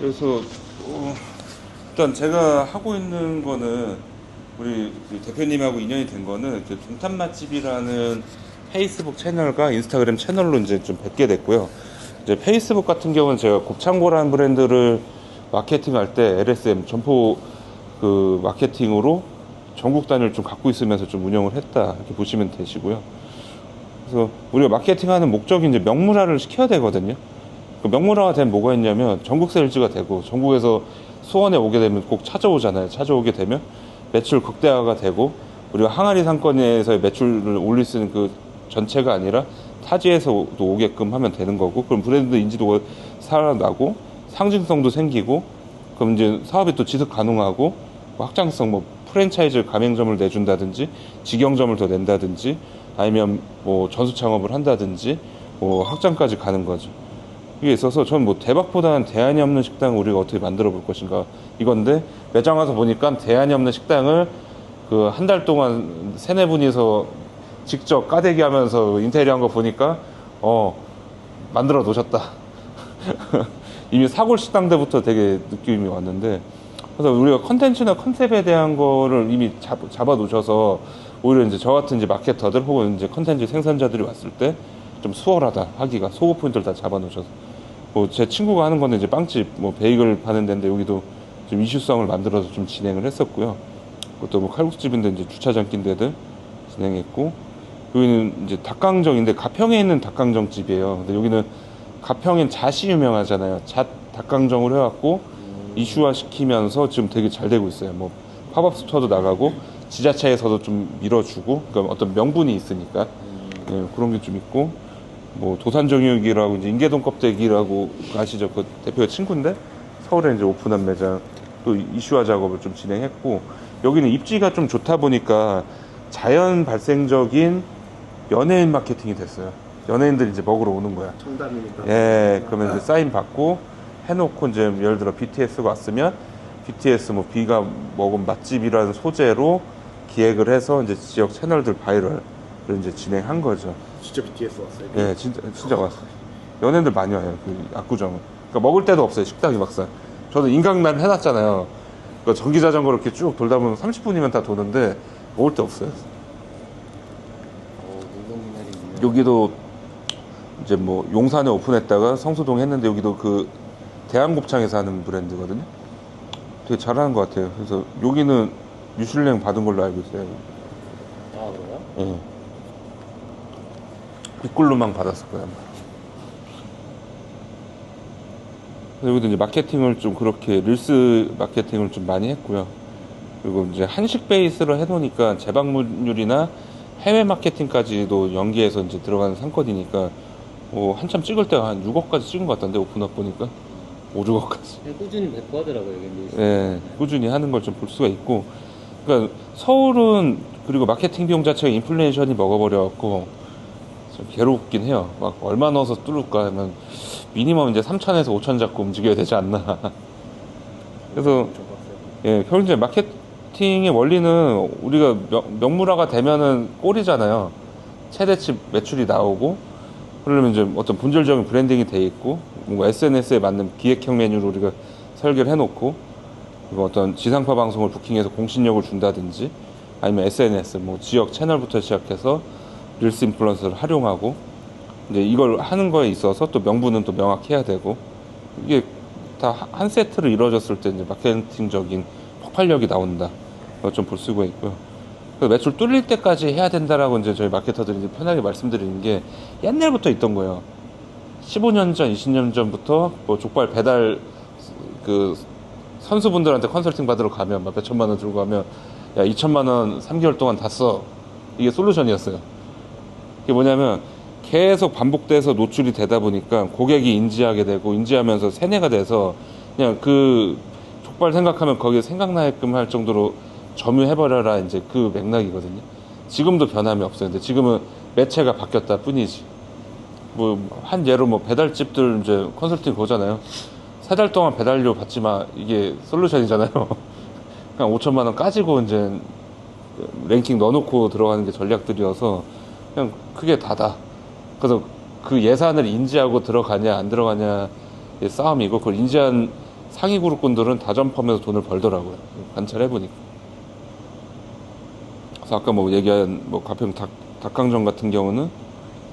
그래서 일단 제가 하고 있는 거는 우리 그 대표님하고 인연이 된 거는 그 동탄 맛집이라는 페이스북 채널과 인스타그램 채널로 이제 좀 뵙게 됐고요. 이제 페이스북 같은 경우는 제가 곱창고라는 브랜드를 마케팅할 때 LSM 점포 그 마케팅으로 전국 단위를 좀 갖고 있으면서 좀 운영을 했다 이렇게 보시면 되시고요. 그래서 우리가 마케팅하는 목적이 이제 명물화를 시켜야 되거든요. 그 명물화가 되면 뭐가 있냐면 전국 세일즈가 되고 전국에서 수원에 오게 되면 꼭 찾아오잖아요. 찾아오게 되면 매출 극대화가 되고 우리가 항아리 상권에서의 매출을 올릴 수 있는 그 전체가 아니라 타지에서도 오게끔 하면 되는 거고, 그럼 브랜드 인지도가 살아나고 상징성도 생기고, 그럼 이제 사업이 또 지속 가능하고 뭐 확장성, 뭐 프랜차이즈 가맹점을 내준다든지 직영점을 더 낸다든지 아니면 뭐 전수 창업을 한다든지 뭐 확장까지 가는 거죠. 이게 있어서 저는 뭐 대박보다는 대안이 없는 식당을 우리가 어떻게 만들어 볼 것인가 이건데, 매장 와서 보니까 대안이 없는 식당을 그 한 달 동안 세네 분이서 직접 까대기 하면서 인테리어 한 거 보니까 만들어 놓으셨다. 이미 사골 식당 때부터 되게 느낌이 왔는데, 그래서 우리가 컨텐츠나 컨셉에 대한 거를 이미 잡아 놓으셔서 오히려 이제 저 같은 이제 마케터들 혹은 이제 컨텐츠 생산자들이 왔을 때 좀 수월하다 하기가, 소구 포인트를 다 잡아 놓으셔서, 뭐 제 친구가 하는 거는 이제 빵집 뭐 베이글 파는 데인데 여기도 좀 이슈성을 만들어서 좀 진행을 했었고요. 그것도 뭐 칼국수집인데 이제 주차장 낀 데들 진행했고, 여기는 이제 닭강정인데 가평에 있는 닭강정 집이에요. 근데 여기는 가평엔 잣이 유명하잖아요. 잣 닭강정을 해갖고 이슈화 시키면서 지금 되게 잘 되고 있어요. 뭐 팝업 스토어도 나가고 지자체에서도 좀 밀어주고, 그러니까 어떤 명분이 있으니까 예, 그런 게 좀 있고, 뭐 도산정육이라고 이제 인계동 껍데기라고 아시죠? 그 대표의 친구인데 서울에 이제 오픈한 매장 또 이슈화 작업을 좀 진행했고, 여기는 입지가 좀 좋다 보니까 자연 발생적인 연예인 마케팅이 됐어요. 연예인들이 이제 먹으러 오는 거야. 정답이니까. 예, 그러면 이제 사인 받고 해놓고 이제 예를 들어 BTS가 왔으면 BTS 뭐 비가 먹은 맛집이라는 소재로 기획을 해서 이제 지역 채널들 바이럴을 이제 진행한 거죠. 진짜 BTS 왔어요. 예, 진짜 왔어요. 연예인들 많이 와요. 그 압구정은. 그러니까 먹을 데도 없어요. 식당이 막상. 저도 인강날 해놨잖아요. 그러니까 전기 자전거 이렇게 쭉 돌다 보면 30분이면 다 도는데 먹을 데 없어요. 여기도 이제 뭐 용산에 오픈했다가 성수동 했는데, 여기도 그 대한곱창에서 하는 브랜드거든요. 되게 잘하는 것 같아요. 그래서 여기는 미슐랭 받은 걸로 알고 있어요. 아, 그래요? 예. 빅글루망 받았을 거예요. 여기도 이제 마케팅을 좀 그렇게 릴스 마케팅을 좀 많이 했고요. 그리고 이제 한식 베이스로 해놓으니까 재방문율이나 해외 마케팅까지도 연계해서 이제 들어가는 상권이니까 뭐 한참 찍을 때가 한 6억까지 찍은 것 같던데, 오픈업 보니까 5, 6억까지. 꾸준히 배포하더라고요, 여기. 예, 꾸준히 하는 걸 좀 볼 수가 있고, 그러니까 서울은 그리고 마케팅 비용 자체가 인플레이션이 먹어버려갖고 좀 괴롭긴 해요. 막 얼마 넣어서 뚫을까 하면 미니멈 이제 3천에서 5천 잡고 움직여야 되지 않나. 그래서 예, 결국 이제 마케팅의 원리는 우리가 명물화가 되면은 꼴이잖아요. 최대치 매출이 나오고, 그러면 이제 어떤 본질적인 브랜딩이 돼 있고, 뭔가 SNS에 맞는 기획형 메뉴를 우리가 설계를 해놓고, 그리고 어떤 지상파 방송을 부킹해서 공신력을 준다든지, 아니면 SNS, 뭐 지역 채널부터 시작해서 릴스 인플루언서를 활용하고, 이제 이걸 하는 거에 있어서 또 명분은 또 명확해야 되고, 이게 다 한 세트로 이루어졌을 때 이제 마케팅적인 폭발력이 나온다. 좀 볼 수가 있고요. 그래서 매출 뚫릴 때까지 해야 된다라고 이제 저희 마케터들이 이제 편하게 말씀드리는 게 옛날부터 있던 거예요. 15년 전, 20년 전부터 뭐 족발 배달 그 선수분들한테 컨설팅 받으러 가면 막 몇천만 원 들고 가면, 야, 2천만 원 3개월 동안 다 써. 이게 솔루션이었어요. 이게 뭐냐면 계속 반복돼서 노출이 되다 보니까 고객이 인지하게 되고, 인지하면서 세뇌가 돼서 그냥 그 족발 생각하면 거기에 생각나게끔 할 정도로 점유해버려라, 이제 그 맥락이거든요. 지금도 변함이 없어요. 근데 지금은 매체가 바뀌었다 뿐이지. 뭐 한 예로 뭐 배달집들 이제 컨설팅 보잖아요. 3달 동안 배달료 받지 마, 이게 솔루션이잖아요. 그냥 5천만 원 까지고 이제 랭킹 넣어놓고 들어가는 게 전략들이어서 그냥 그게 다다. 그래서 그 예산을 인지하고 들어가냐 안 들어가냐의 싸움이고, 그걸 인지한 상위 그룹군들은 다점펌에서 돈을 벌더라고요. 관찰해보니까. 그래서 아까 뭐 얘기한 뭐 가평 닭강정 같은 경우는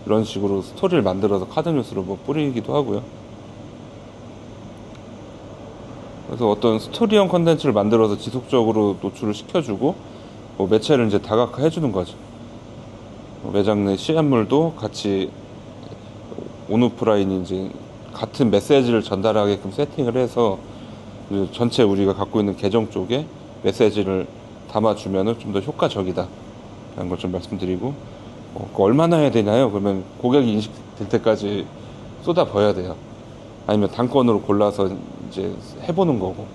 이런 식으로 스토리를 만들어서 카드 뉴스로 뭐 뿌리기도 하고요. 그래서 어떤 스토리형 컨텐츠를 만들어서 지속적으로 노출을 시켜주고 뭐 매체를 이제 다각화해주는 거죠. 매장 내 시안물도 같이 온오프라인이 이제 같은 메시지를 전달하게끔 세팅을 해서 전체 우리가 갖고 있는 계정 쪽에 메시지를 담아주면은 좀 더 효과적이다 라는 걸 좀 말씀드리고, 그거 얼마나 해야 되나요? 그러면 고객이 인식될 때까지 쏟아부어야 돼요. 아니면 단건으로 골라서 이제 해보는 거고.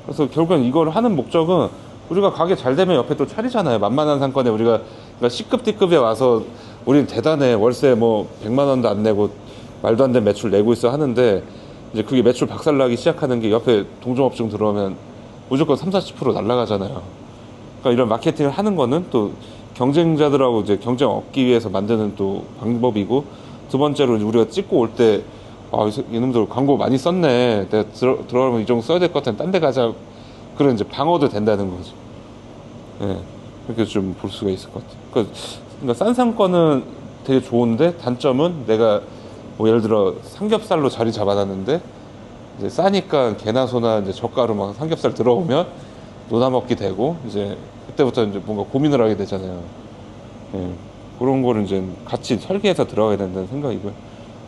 그래서 결국엔 이걸 하는 목적은 우리가 가게 잘 되면 옆에 또 차리잖아요. 만만한 상권에 우리가 그러니까 C급 D급에 와서 우리는 대단해, 월세 뭐 100만 원도 안 내고 말도 안 되는 매출 내고 있어 하는데, 이제 그게 매출 박살나기 시작하는 게 옆에 동종업종 들어오면 무조건 30-40% 날아가잖아요. 그러니까 이런 마케팅을 하는 거는 또 경쟁자들하고 이제 경쟁 얻기 위해서 만드는 또 방법이고, 두 번째로 우리가 찍고 올 때 이놈들 광고 많이 썼네, 내가 들어가면 이 정도 써야 될 것 같으면 딴 데 가자, 그런 이제 방어도 된다는 거죠. 예, 그렇게 좀 볼 수가 있을 것 같아요. 그러니까 싼 상권은 되게 좋은데, 단점은 내가 뭐 예를 들어 삼겹살로 자리 잡아놨는데 이제 싸니까 개나 소나 이제 저가로 막 삼겹살 들어오면 노나 먹기 되고, 이제 그때부터 이제 뭔가 고민을 하게 되잖아요. 예, 그런 거를 이제 같이 설계해서 들어가야 된다는 생각이고요.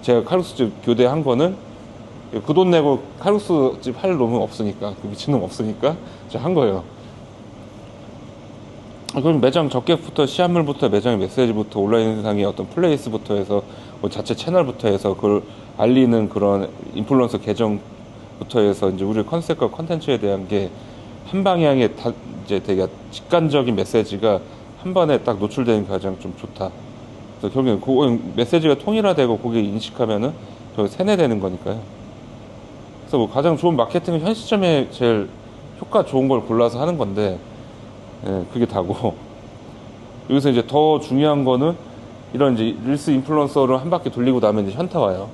제가 칼국수집 교대한 거는 그 돈 내고 칼국수집 할 놈은 없으니까, 그 미친놈 없으니까 제가 한 거예요. 그럼 매장 적객부터 시한물부터 매장의 메시지부터 온라인상의 어떤 플레이스부터 해서 뭐 자체 채널부터 해서 그걸 알리는 그런 인플루언서 계정부터 해서 이제 우리 컨셉과 컨텐츠에 대한 게 한 방향에 다 이제 되게 직관적인 메시지가 한 번에 딱 노출되는 게 가장 좀 좋다. 그래서 결국엔 그 메시지가 통일화되고 그게 인식하면은 더 세뇌되는 거니까요. 그래서 뭐 가장 좋은 마케팅은 현 시점에 제일 효과 좋은 걸 골라서 하는 건데, 예, 그게 다고. 여기서 이제 더 중요한 거는 이런 이제 릴스 인플루언서를 한 바퀴 돌리고 나면 이제 현타 와요.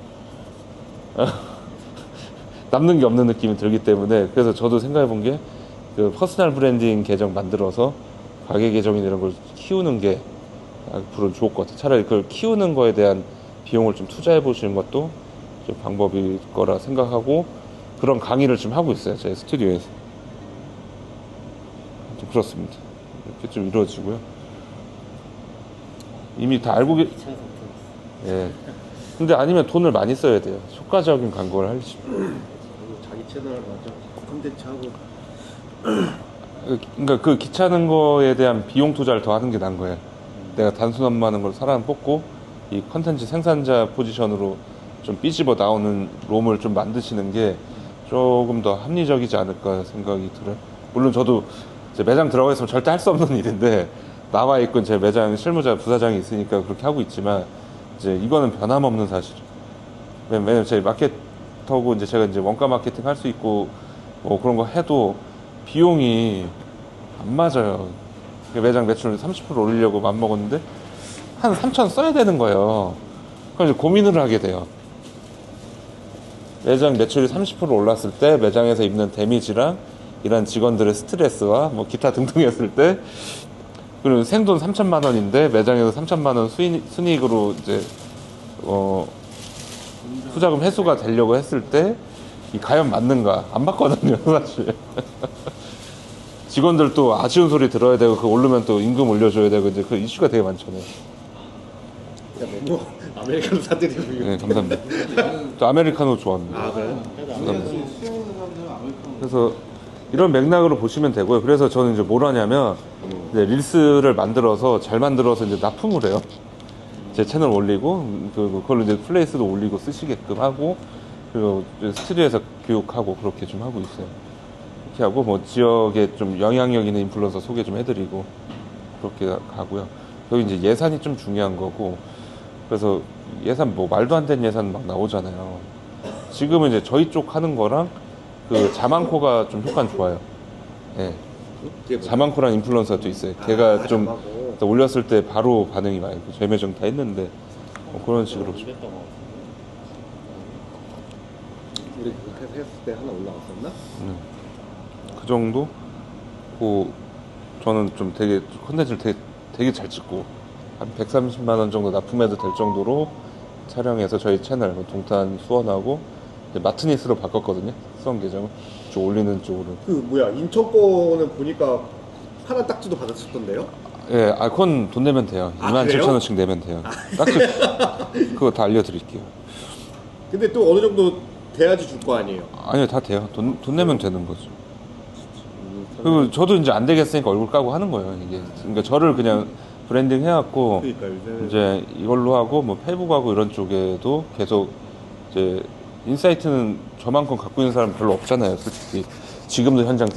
남는 게 없는 느낌이 들기 때문에, 그래서 저도 생각해 본 게 그 퍼스널 브랜딩 계정 만들어서 가게 계정이나 이런 걸 키우는 게 앞으로 좋을 것 같아요. 차라리 그걸 키우는 거에 대한 비용을 좀 투자해 보시는 것도 좀 방법일 거라 생각하고, 그런 강의를 좀 하고 있어요, 제 스튜디오에서. 좀 그렇습니다. 이렇게 좀 이루어지고요. 이미 다 알고 귀찮아서 못하겠어. 예. 근데 아니면 돈을 많이 써야 돼요. 효과적인 광고를 하려면. 자기 채널 맞아. 콘텐츠 하고. 그러니까 그 귀찮은 거에 대한 비용 투자를 더 하는 게 나은 거예요. 내가 단순 업무하는 걸 사람 뽑고 이 컨텐츠 생산자 포지션으로 좀 삐집어 나오는 롬을 좀 만드시는 게 조금 더 합리적이지 않을까 생각이 들어요. 물론 저도 이제 매장 들어가 있으면 절대 할 수 없는 일인데, 나와 있고 제 매장 실무자 부사장이 있으니까 그렇게 하고 있지만, 이제 이거는 변함없는 사실이에요. 왜냐면 제 마케터고 이제 제가 이제 원가 마케팅 할 수 있고 뭐 그런 거 해도 비용이 안 맞아요. 매장 매출을 30% 올리려고 맘먹었는데 한 3천 써야 되는 거예요. 그럼 이제 고민을 하게 돼요. 매장 매출이 30% 올랐을 때 매장에서 입는 데미지랑 이런 직원들의 스트레스와 뭐 기타 등등 했을 때, 그리고 생돈 3천만 원인데 매장에서 3천만 원 순이익으로 이제 후자금 회수가 되려고 했을 때 이 과연 맞는가? 안 맞거든요, 사실. 직원들 또 아쉬운 소리 들어야 되고, 그거 오르면 또 임금 올려줘야 되고, 이제 그 이슈가 되게 많잖아요. 뭐 아메리카노 사드리고. 네, 감사합니다. 또 아메리카노 좋아합니다. 아 그래요? 감사합니다. 그래서 이런 맥락으로 보시면 되고요. 그래서 저는 이제 뭘 하냐면, 이제 릴스를 만들어서 잘 만들어서 이제 납품을 해요. 제 채널 올리고, 그걸로 이제 플레이스도 올리고 쓰시게끔 하고, 그리고 스튜디오에서 교육하고 그렇게 좀 하고 있어요. 이렇게 하고 뭐 지역에 좀 영향력 있는 인플루언서 소개 좀 해드리고 그렇게 가고요. 여기 이제 예산이 좀 중요한 거고, 그래서 예산 뭐 말도 안 되는 예산 막 나오잖아요. 지금은 이제 저희 쪽 하는 거랑 그 자만코가 좀 효과는 좋아요. 예. 자만코라는 인플루언서도 있어요. 걔가 좀 올렸을 때 바로 반응이 많이, 저희 매장 다 했는데 뭐 그런 식으로 좀. 우리 그거 했을 때 하나 올라왔었나? 그 정도? 저는 좀 되게 컨텐츠를 되게 잘 찍고 한 130만 원 정도 납품해도 될 정도로 촬영해서 저희 채널 동탄 수원하고 이제 마트니스로 바꿨거든요. 수원 계정을 좀 올리는 쪽으로. 그 뭐야 인천 거는 보니까 하나 딱지도 받았었던데요? 예, 그건 돈 내면 돼요. 아, 27,000원씩 내면 돼요. 딱지 그거 다 알려드릴게요. 근데 또 어느 정도 돼야지 줄 거 아니에요? 아니요, 다 돼요. 돈 내면 되는 거죠. 그리고 저도 이제 안 되겠으니까 얼굴 까고 하는 거예요. 이게 그러니까 저를 그냥 브랜딩 해갖고 그러니까 요새는 이제 이걸로 하고 뭐 페북하고 이런 쪽에도 계속 이제 인사이트는 저만큼 갖고 있는 사람 별로 없잖아요, 솔직히. 지금도 현장